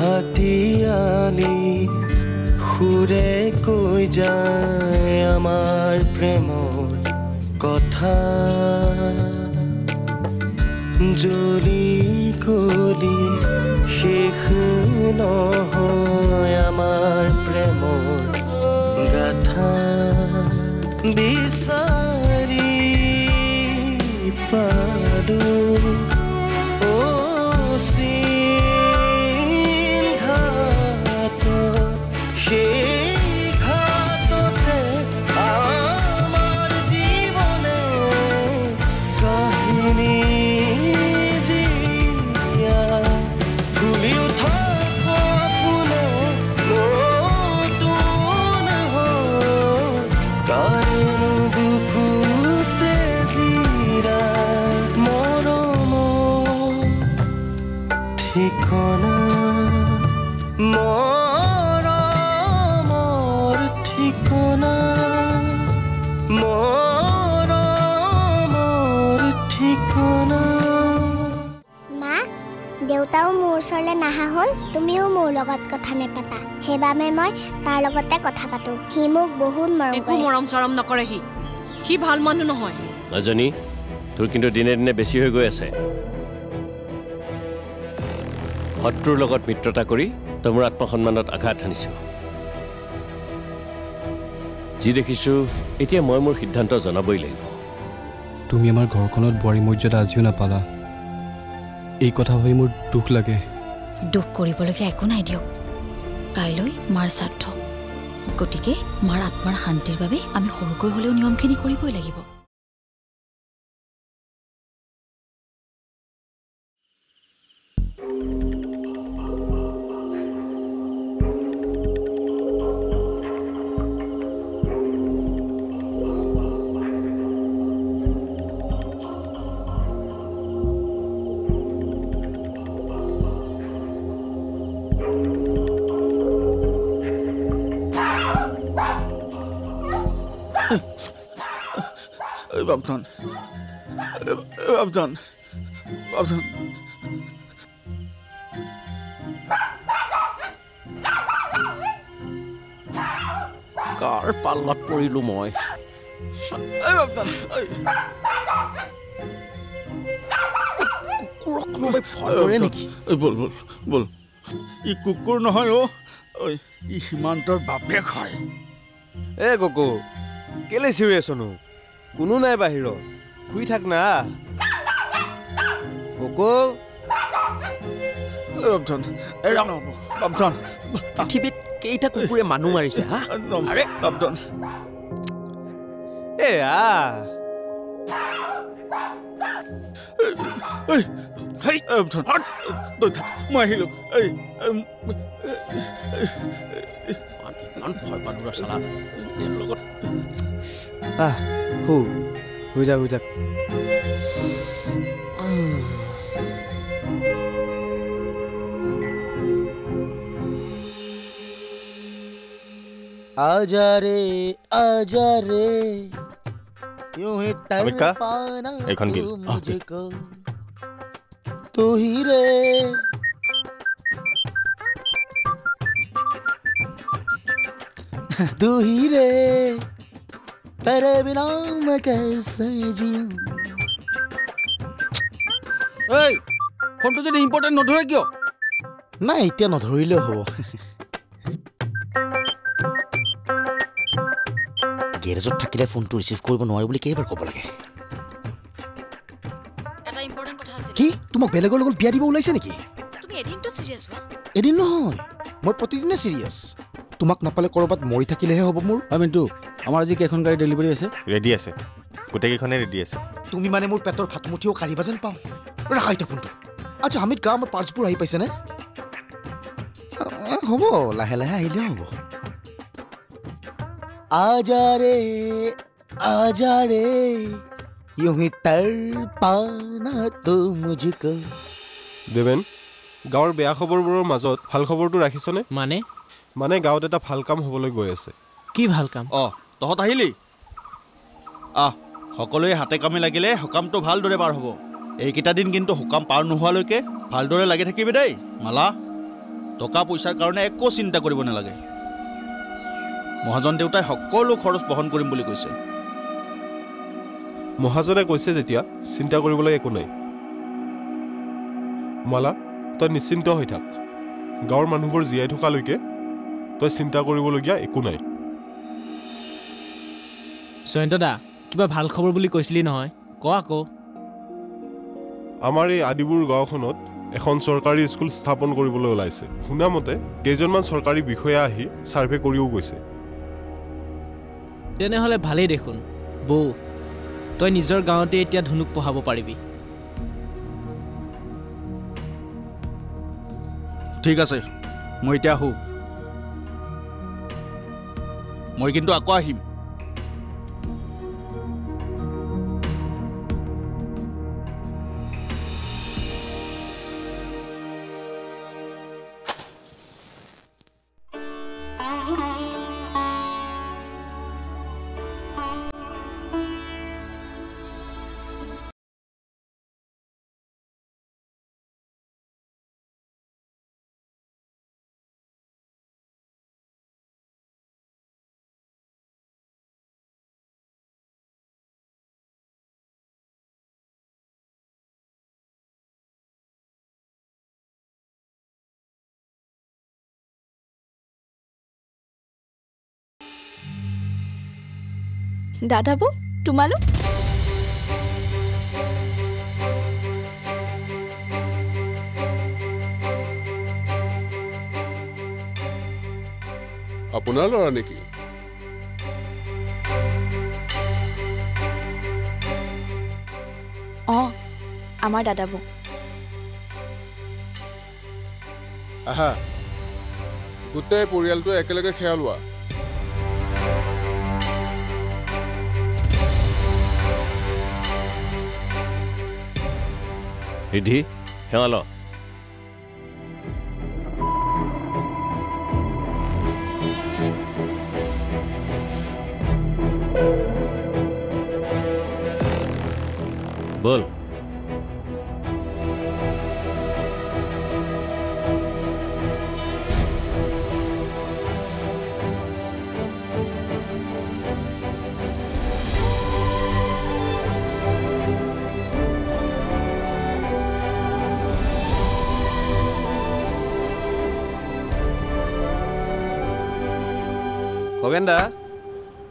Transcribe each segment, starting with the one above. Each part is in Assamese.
ভাটিয়ালি সুৰে কৈ যায় আমাৰ প্ৰেমৰ কথা জ্বলি গলি শেষ নহয় আমাৰ প্ৰেমৰ গাথা বিচাৰি পালো ঠিকনা মৰমৰ ঠিকনা মৰমৰ ঠিকনা মা দেউতাও মোৰ ওচৰলৈ নাহা হ'ল তুমিও মোৰ লগত কথা নেপাতা সেইবাবে মই তাৰ লগতে কথা পাতো সি মোক বহুত মৰম কৰে একো মৰম চৰম নকৰে সি ভাল মানুহ নহয় নাজানি তোৰ কিন্তু দিনে দিনে বেছি হৈ গৈ আছে শত্ৰুৰ লগত মিত্ৰতা কৰি তই মোৰ আত্মসন্মানত আঘাত হানিছ যি দেখিছো এতিয়া মই মোৰ সিদ্ধান্ত জনাবই লাগিব তুমি আমাৰ ঘৰখনত বোৱাৰী মৰ্যাদা আজিও নাপালা এই কথা ভাবি মোৰ দুখ লাগে দুখ কৰিবলগীয়া একো নাই দিয়ক কাইলৈ মাৰ স্বাৰ্থ গতিকে মাৰ আত্মাৰ শান্তিৰ বাবে আমি সৰুকৈ হ'লেও নিয়মখিনি কৰিবই লাগিব Babton. কাৰ পাল্লাত পৰিলো মই কুকুৰক কোনোবাই ভয় কৰে নেকি বল ই কুকুৰ নহয় ই সীমান্তৰ বাপেক হয় এ গগো কেলে চিৰিয়াছ নো কোনো নাই বাহিৰত শুই থাক না গগো পৃথিৱীত কেইটা কুকুৰে মানুহ মাৰিছে হা আৰে বাপজন এয়া মই আহিলো ভয় পালো চালা লগত শুই থাক आजा रे यूं ही तड़पाना मुझको तू ही रे तू ही रे तेरे बिना मैं कैसे जीऊं এই ফোনটো যদি ইম্পৰ্টেণ্ট নধৰে কিয় নাই এতিয়া নধৰিলেও হ'ব গেৰেজত থাকিলে ফোনটো ৰিচিভ কৰিব নোৱাৰি বুলি কেইবাৰ ক'ব লাগে এটা ইম্পৰ্টেণ্ট কথা আছে কি তোমাক বেলেগৰ লগত বিয়া দিব ওলাইছে নেকি তুমি এদিনটো সিৰিয়াছ হোৱা এদিন নহয় মই প্ৰতিদিনে সিৰিয়াছ তোমাক নাপালে কৰবাত মৰি থাকিলেহে হ'ব মোৰ মিন্টু আমাৰ আজি কেইখন গাড়ী ডেলিভাৰী আছে ৰেডি আছে গোটেইকেইখনে ৰেডি আছে তুমি মানে মোৰ পেটৰ ফাটমুঠিও কাঢ়িবা যেন পাওঁ ৰাখা এতিয়া ফোনটো আচ্ছা হামিদ গা আমাৰ পাৰ্চবোৰ আহি পাইছেনে হ'ব লাহে লাহে আহিলে হ'ব आजा रे यूं ही तड़पाना तो मुझको দেবেন গাঁৱৰ বেয়া খবৰবোৰৰ মাজত ভাল খবৰটো ৰাখিছনে মানে গাঁৱত এটা ভাল কাম হ'বলৈ গৈ আছে কি ভাল কাম তহঁত আহিলি সকলোৱে হাতে কামে লাগিলে সকামটো ভালদৰে পাৰ হ'ব এইকেইটা দিন কিন্তু সকাম পাৰ নোহোৱালৈকে ভালদৰে লাগি থাকিবি দেই মালা টকা পইচাৰ কাৰণে একো চিন্তা কৰিব নালাগে মহাজন দেউতাই সকলো খৰচ বহন কৰিম বুলি কৈছে মহাজনে কৈছে যেতিয়া চিন্তা কৰিবলৈ একো নাই মালা তই নিশ্চিন্ত হৈ থাক গাঁৱৰ মানুহবোৰ জীয়াই থকালৈকে তই চিন্তা কৰিবলগীয়া একো নাই জয়ন্ত দা কিবা ভাল খবৰ বুলি কৈছিলি নহয় ক আকৌ আমাৰ এই আদিবোৰ গাঁওখনত এখন চৰকাৰী স্কুল স্থাপন কৰিবলৈ ওলাইছে শুনামতে কেইজনমান চৰকাৰী বিষয়া আহি ছাৰ্ভে কৰিও গৈছে তেনেহ'লে ভালেই দেখোন বৌ তই নিজৰ গাঁৱতে এতিয়া ধুনুক পঢ়াব পাৰিবি ঠিক আছে মই এতিয়া আহোঁ মই কিন্তু আকৌ আহিম দাদা বৌ তোমালোক আপোনাৰ ল'ৰা নেকি আমাৰ দাদা বৌ আহা গোটেই পৰিয়ালটো একেলগে খেয়া লোৱা ৰিধি সেৱা ল বল খগেন দা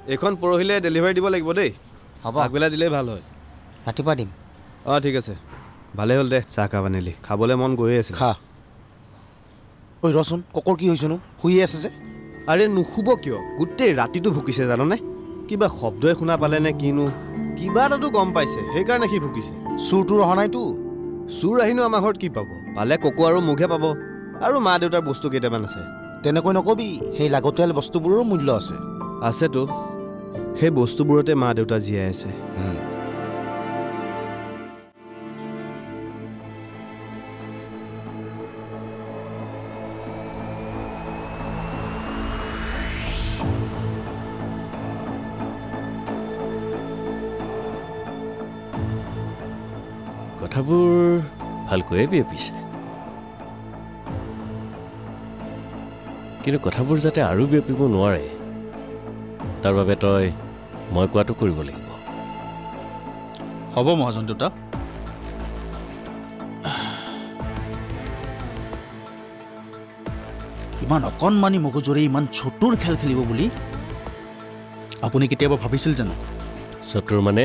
এইখন পৰহিলে ডেলিভাৰী দিব লাগিব দেই হ'ব আগবেলা দিলেই ভাল হয় ৰাতিপুৱা দিম ঠিক আছে ভালেই হ'ল দে চাহ কাপ আনিলি খাবলৈ মন গৈয়ে আছে খা ঐ ৰচোন ককৰ কি হৈছেনো শুয়ে আছে যে আৰে নুশুব কিয় গোটেই ৰাতিটো ভুকিছে জাননে কিবা শব্দই শুনা পালে নে কিনো কিবা এটাতো গম পাইছে সেইকাৰণে সি ভুকিছে চুৰটো অহা নাইতো চুৰ আহিনো আমাৰ ঘৰত কি পাব পালে ককো আৰু মুখে পাব আৰু মা দেউতাৰ বস্তু কেইটামান আছে তেনেকৈ নকবি সেই লাগতিয়াল বস্তুবোৰৰো মূল্য আছে আছেতো সেই বস্তুবোৰতে মা দেউতা জীয়াই আছে কথাবোৰ ভালকৈয়ে বিয়পিছে কিন্তু কথাবোৰ যাতে আৰু বিয়পিব নোৱাৰে তাৰ বাবে তই মই কোৱাটো কৰিব লাগিব হ'ব মহাজন দেউতা ইমান অকণমানি মগজুৰে ইমান চতুৰ খেল খেলিব বুলি আপুনি কেতিয়াবা ভাবিছিল জানো চতুৰ মানে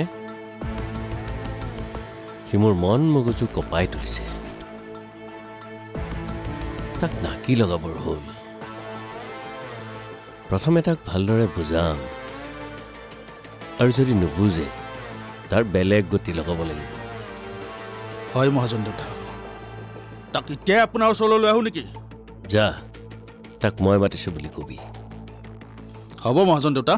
সি মোৰ মন মগজু কপাই তুলিছে তাক নাকি লগাবৰ হ'ল প্ৰথমে তাক ভালদৰে বুজাম আৰু যদি নুবুজে তাৰ বেলেগ গতি লগাব লাগিব হয় মহাজন দেউতা তাক এতিয়াই আপোনাৰ ওচৰলৈ লৈ আহোঁ নেকি যা তাক মই মাতিছোঁ বুলি কবি হ'ব মহাজন দেউতা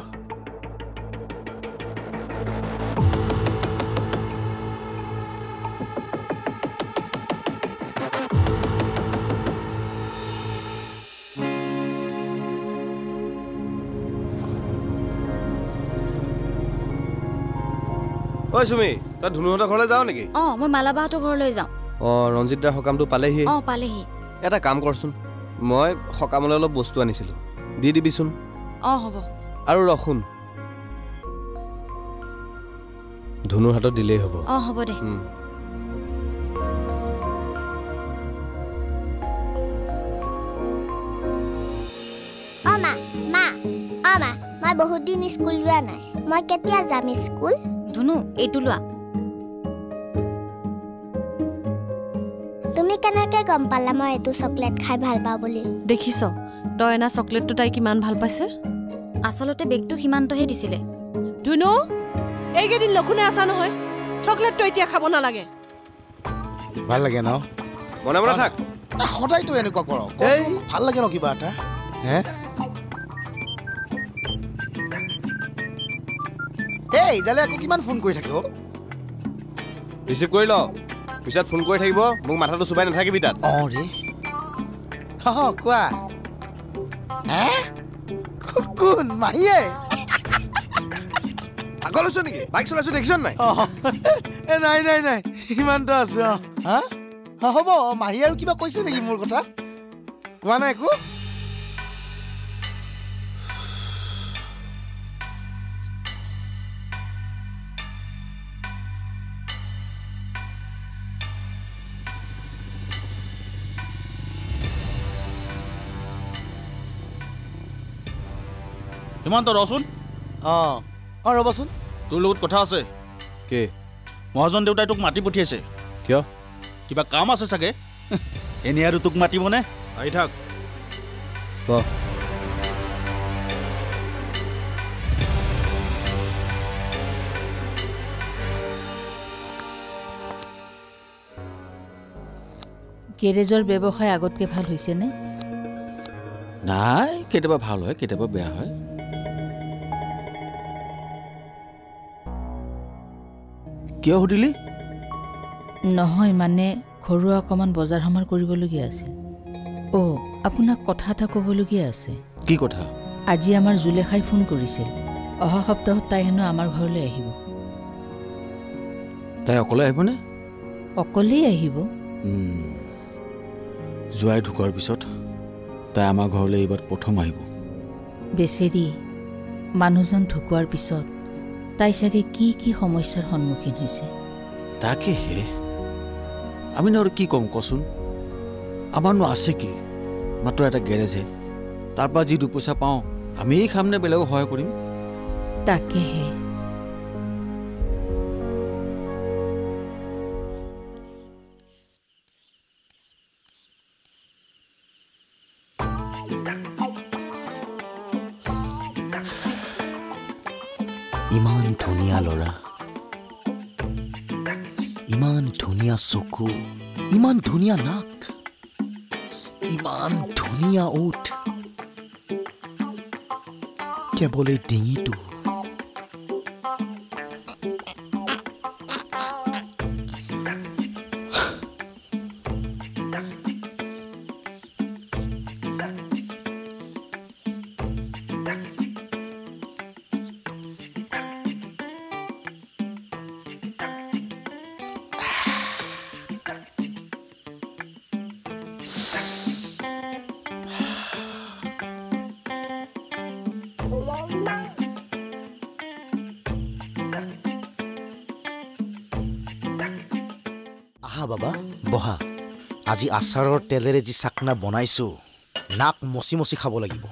ঐ সুমি তই ধুনুহঁতৰ ঘৰলৈ যাওঁ নেকি মই মালাবাহঁতৰ ঘৰলৈ যাওঁ ৰঞ্জিত দাৰ সকামটো পালেহি পালেহি এটা কাম কৰচোন মই সকামলৈ অলপ বস্তু আনিছিলোঁ দি দিবিচোন হ'ব আৰু ৰখোন ধুনুৰ হাতত দিলেই হ'ব হ'ব দে মই বহুত দিন স্কুল যোৱা নাই মই কেতিয়া যাম স্কুল ধুনু এইটো লোৱা তুমি কেনেকৈ গম পালা মই এইটো চকলেট খাই ভাল পাওঁ বুলি দেখিছ তই এনা চকলেটটো তাই কিমান ভাল পাইছে আচলতে বেগটো সীমান্তহে দিছিলে ধুনু এইকেইদিন লঘোনে আছা নহয় চকলেটটো এতিয়া খাব নালাগে ভাল লাগে ন মনে মনে থাক সদায়তো এনেকুৱা কৰ ভাল লাগে ন কিবা এটা হে এই দালে আকৌ কিমান ফোন কৰি থাকে ৰিচিভ কৰি ল পিছত ফোন কৰি থাকিব মোক মাথাটো চুবাই নাথাকিবি তাত ৰে কোৱা কোন মাহীয়ে আগলৈ আছো নেকি বাইক চলাইছো দেখিছ নাই নাই ইমানটো আছো হ'ব মাহী আৰু কিবা কৈছে নেকি মোৰ কথা কোৱা নাই একো হিমন্ত ৰচোন ৰ'বচোন তোৰ লগত কথা আছে কি মহাজন দেউতাই তোক মাতি পঠিয়াইছে কিয় কিবা কাম আছে চাগে এনেই আৰু তোক মাতিবনে আহি থাক গেৰেজৰ ব্যৱসায় আগতকৈ ভাল হৈছেনে নাই কেতিয়াবা ভাল হয় কেতিয়াবা বেয়া হয় কিয় সুধিলি নহয় মানে ঘৰুৱা অকণমান বজাৰ সমাৰ কৰিবলগীয়া আছিল আপোনাক কথা এটা ক'বলগীয়া আছে কি কথা আজি আমাৰ জুলেখাই ফোন কৰিছিল অহা সপ্তাহত তাই হেনো আমাৰ ঘৰলৈ আহিব তাই অকলে আহিবনে অকলেই আহিব জোৱাই ঢুকোৱাৰ পিছত তাই আমাৰ ঘৰলৈ এইবাৰ প্ৰথম আহিব বেচেৰি মানুহজন ঢুকোৱাৰ পিছত তাই চাগে কি কি সমস্যাৰ সন্মুখীন হৈছে তাকেহে আমি ন আৰু কি ক'ম কচোন আমাৰনো আছে কি মাত্ৰ এটা গেৰেজহে তাৰ পৰা যি দুপইচা পাওঁ আমি খাম নে বেলেগক সহায় কৰিম তাকেহে ইমান ধুনীয়া ল'ৰা ইমান ধুনীয়া চকু ইমান ধুনীয়া নাক ইমান ধুনীয়া ওঠ কেৱল এই ডিঙিটো বাবা বহা আজি আচাৰৰ তেলেৰে যি চাকনা বনাইছো নাক মচি মচি খাব লাগিব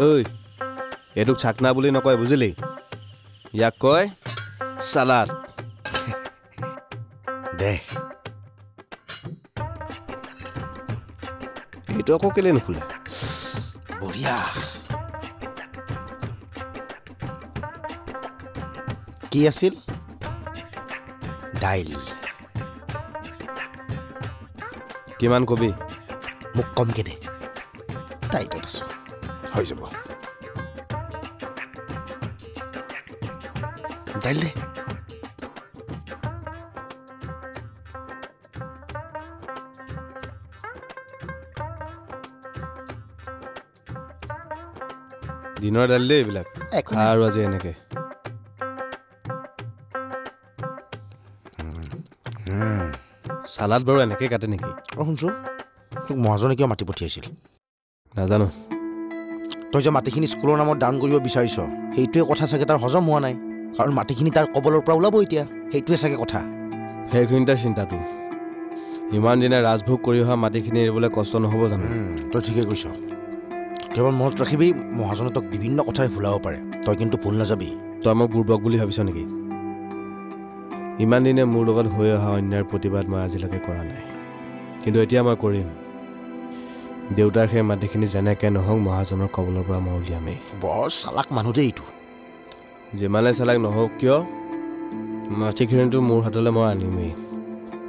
ঐ এইটোক চাকনা বুলি নকয় বুজিলি ইয়াক কয় চালাড দে এইটো আকৌ কেলে নুখোলে বঢ়িয়া কি আছিল দাইল কিমান কবি মোক কমকে দে টাইটত আছো হৈ যাব দাইল দে দিনৰ দাইল দেই এইবিলাক আৰু আজি এনেকে চালাড বাৰু এনেকৈ কাটে নেকি? অঁ শুনছোঁ, তোক মহাজনে কিয় মাতি পঠিয়াইছিল? নাজানো। তই যে মাটিখিনি স্কুলৰ নামত দান কৰিব বিচাৰিছ, সেইটোৱে কথা চাগে তাৰ হজম হোৱা নাই। কাৰণ মাটিখিনি তাৰ কবলৰ পৰা ওলাব এতিয়া, সেইটোৱে চাগে কথা। সেইখিনিতে চিন্তাটো। ইমান দিনে ৰাজভোগ কৰি অহা মাটিখিনি এৰিবলৈ কষ্ট নহ'ব জানো? তই ঠিকেই কৈছ। কেৱল মনত ৰাখিবি, মহাজনে তোক বিভিন্ন কথাই ভুলাব পাৰে, তই কিন্তু ভুল নাযাবি। তই মোক বুৰ্বক বুলি ভাবিছ নেকি? ইমান দিনে মোৰ লগত হৈ অহা অন্যায়ৰ প্ৰতিবাদ মই আজিলৈকে কৰা নাই, কিন্তু এতিয়া মই কৰিম। দেউতাৰ সেই মাটিখিনি যেনেকৈ নহওক মহাজনৰ কবলৰ পৰা মই উলিয়ামেই। বৰ চালাক মানুহ দেই এইটো। যিমানে চালাক নহওক কিয়, মাটিখিনিটো মোৰ হাতলৈ মই আনিমেই।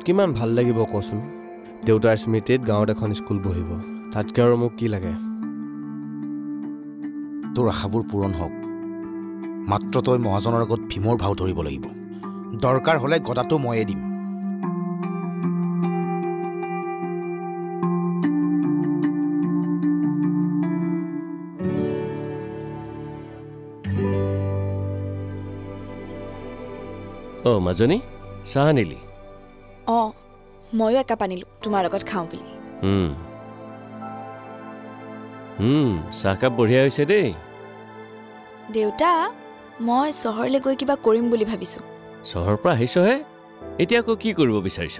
কিমান ভাল লাগিব কচোন, দেউতাৰ স্মৃতিত গাঁৱত এখন স্কুল বহিব। তাতকৈ আৰু মোক কি লাগে? তোৰ আশাবোৰ পূৰণ হওক, মাত্ৰ তই মহাজনৰ আগত ভীমৰ ভাও ধৰিব লাগিব। দৰকাৰ হ'লে গদাটো ময়ে দিম। অ' মাজনী, চাহ আনিলি? অঁ, ময়ো একাপ আনিলোঁ তোমাৰ লগত খাওঁ বুলি। চাহকাপ বঢ়িয়া হৈছে দেই। দেউতা, মই চহৰলৈ গৈ কিবা কৰিম বুলি ভাবিছোঁ। চহৰৰ পৰা আহিছহে, এতিয়া আকৌ কি কৰিব বিচাৰিছ?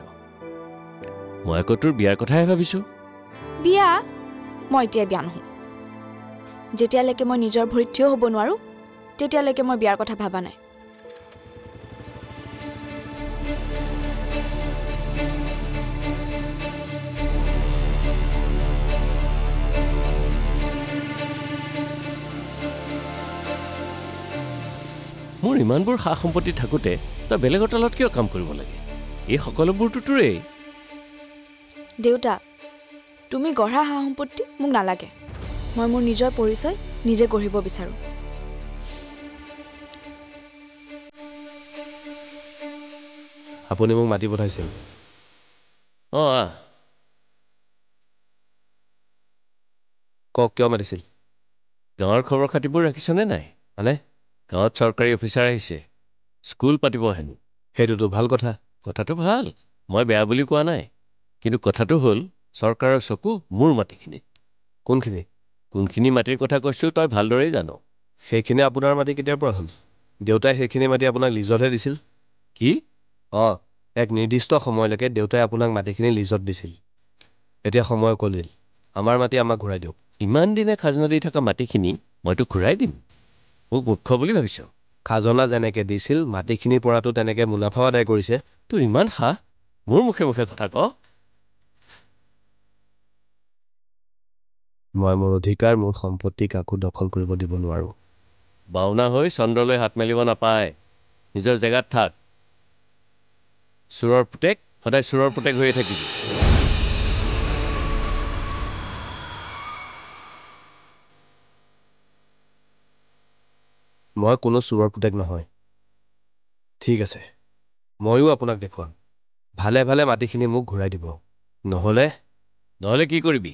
মই আকৌ তোৰ বিয়াৰ কথাহে ভাবিছোঁ। বিয়া? মই এতিয়া বিয়া নহওঁ। যেতিয়ালৈকে মই নিজৰ ভৰিত থিয় হ'ব নোৱাৰোঁ, তেতিয়ালৈকে মই বিয়াৰ কথা ভবা নাই। মোৰ ইমানবোৰ সা সম্পত্তি থাকোঁতে তই বেলেগৰ তলত কিয় কাম কৰিব লাগে? এই সকলোবোৰতো তোৰেই। দেউতা, তুমি গঢ়া সা সম্পত্তি মোক নালাগে। মই মোৰ নিজৰ পৰিচয় নিজে গঢ়িব বিচাৰোঁ। আপুনি মোক মাতি পঠাইছিল? অঁ, কওক, কিয় মাতিছিল? গাঁৱৰ খবৰ খাতিবোৰ ৰাখিছনে নাই? মানে গাঁৱত চৰকাৰী অফিচাৰ আহিছে, স্কুল পাতিব হেনো। সেইটোতো ভাল কথা। কথাটো ভাল, মই বেয়া বুলি কোৱা নাই, কিন্তু কথাটো হ'ল চৰকাৰৰ চকু মোৰ মাটিখিনিত। কোনখিনি? কোনখিনি মাটিৰ কথা কৈছোঁ তই ভালদৰেই জানো। সেইখিনি আপোনাৰ মাটি কেতিয়াৰ পৰা হ'ল? দেউতাই সেইখিনি মাটি আপোনাক লিজতহে দিছিল। কি? অঁ, এক নিৰ্দিষ্ট সময়লৈকে দেউতাই আপোনাক মাটিখিনি লিজত দিছিল। এতিয়া সময় কলিল, আমাৰ মাটি আমাক ঘূৰাই দিয়ক। ইমান দিনে খাজনা দি থকা মাটিখিনি মইতো ঘূৰাই দিম। মোক মূৰ্খ বুলি ভাবিছ? খাজনা যেনেকৈ দিছিল, মাটিখিনিৰ পৰাতো তেনেকৈ মুনাফাও আদায় কৰিছে। তোৰ ইমান সাহ, মোৰ মুখে মুখে কথা ক? মই মোৰ অধিকাৰ, মোৰ সম্পত্তি কাকো দখল কৰিব দিব নোৱাৰোঁ। বাওনা হৈ চন্দ্ৰলৈ হাত মেলিব নাপায়, নিজৰ জেগাত থাক। চোৰৰ পুতেক সদায় চোৰৰ পুতেক হৈয়ে থাকিবি। মই কোনো চোৰৰ পুতেক নহয়। ঠিক আছে, ময়ো আপোনাক দেখুৱাম। ভালে ভালে মাটিখিনি মোক ঘূৰাই দিব, নহ'লে কি কৰিবি?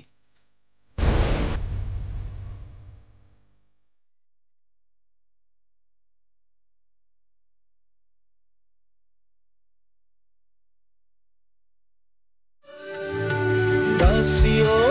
Dacio